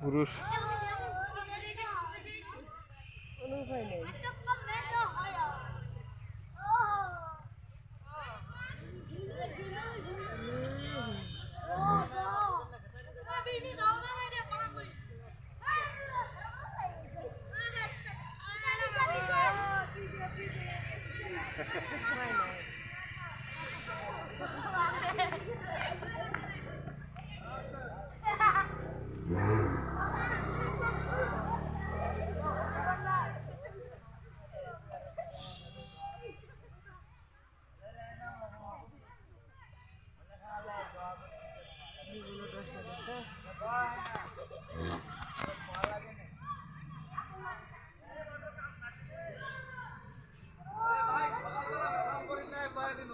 পুরুষ কোনো উপায় নেই। উপায় নাই। এগুলো 10 টাকা তো। ভাই সকালবেলা কথা বলি নাই কয়ে দিল।